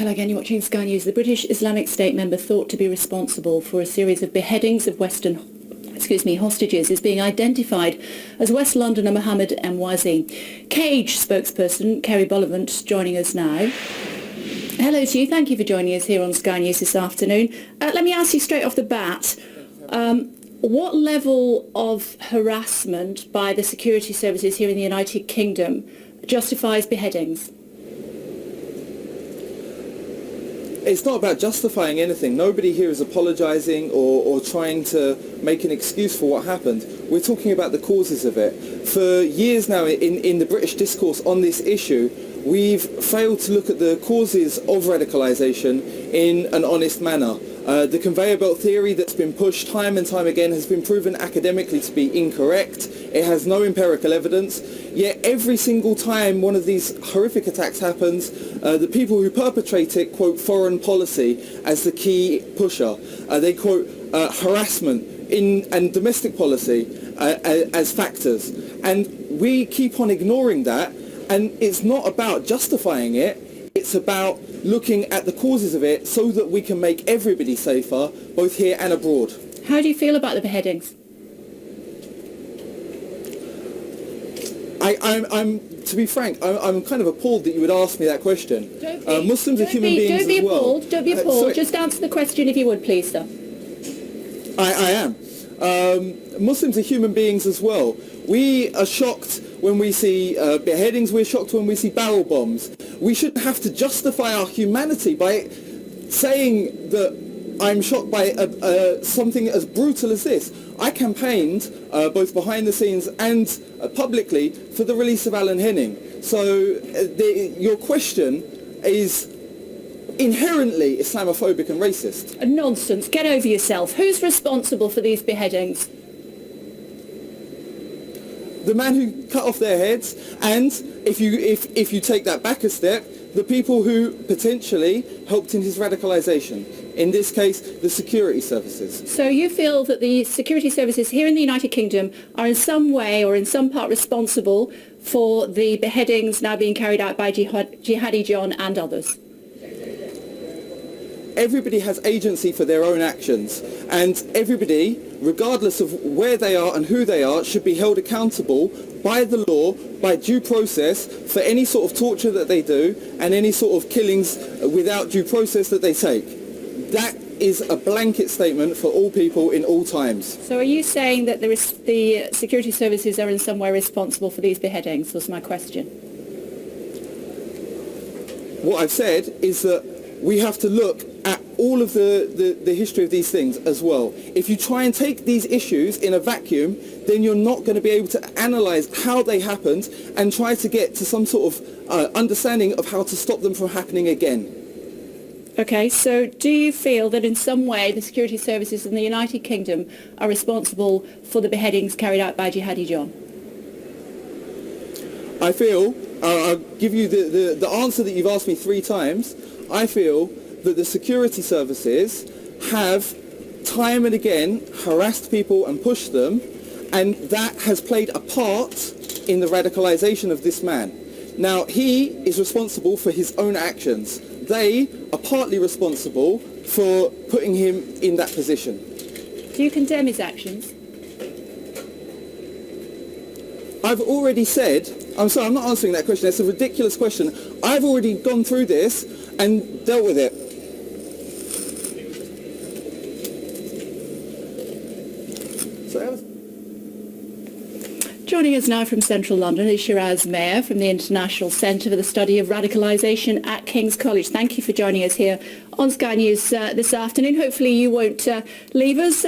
Hello again, you're watching Sky News. The British Islamic State member thought to be responsible for a series of beheadings of Western hostages is being identified as West Londoner Mohammed Mwazi. Cage spokesperson Kerry Bullivant joining us now. Hello to you. Thank you for joining us here on Sky News this afternoon. Let me ask you straight off the bat, what level of harassment by the security services here in the United Kingdom justifies beheadings? It's not about justifying anything. Nobody here is apologising or trying to make an excuse for what happened. We're talking about the causes of it. For years now in the British discourse on this issue, we've failed to look at the causes of radicalisation in an honest manner. The conveyor belt theory that's been pushed time and time again has been proven academically to be incorrect. It has no empirical evidence. Yet every single time one of these horrific attacks happens, the people who perpetrate it quote foreign policy as the key pusher. They quote harassment and domestic policy as factors. And we keep on ignoring that. And it's not about justifying it. It's about looking at the causes of it so that we can make everybody safer, both here and abroad. How do you feel about the beheadings? To be frank, I'm kind of appalled that you would ask me that question. Muslims are human beings as well. Don't be appalled. Just answer the question if you would, please, sir. I am. Muslims are human beings as well. We are shocked when we see beheadings. We're shocked when we see barrel bombs. We shouldn't have to justify our humanity by saying that I'm shocked by something as brutal as this. I campaigned, both behind the scenes and publicly, for the release of Alan Henning. So your question is inherently Islamophobic and racist. Nonsense. Get over yourself. Who's responsible for these beheadings? The man who cut off their heads, and if you take that back a step, the people who potentially helped in his radicalisation. In this case, the security services. So you feel that the security services here in the United Kingdom are in some way or in some part responsible for the beheadings now being carried out by Jihadi John and others? Everybody has agency for their own actions, and everybody, regardless of where they are and who they are, should be held accountable by the law, by due process, for any sort of torture that they do and any sort of killings without due process that they take. That is a blanket statement for all people in all times. So are you saying that the security services are in some way responsible for these beheadings, was my question. What I've said is that we have to look at all of the history of these things as well. If you try and take these issues in a vacuum, then you're not going to be able to analyse how they happened and try to get to some sort of understanding of how to stop them from happening again. Okay, so do you feel that in some way the security services in the United Kingdom are responsible for the beheadings carried out by Jihadi John? I feel, I'll give you the answer that you've asked me 3 times, I feel that the security services have time and again harassed people and pushed them, and that has played a part in the radicalisation of this man. Now, he is responsible for his own actions. They are partly responsible for putting him in that position. Do you condemn his actions? I've already said, I'm sorry, I'm not answering that question. It's a ridiculous question. I've already gone through this and dealt with it. Joining us now from central London is Shiraz Mayer from the International Centre for the Study of Radicalisation at King's College. Thank you for joining us here on Sky News this afternoon. Hopefully you won't leave us.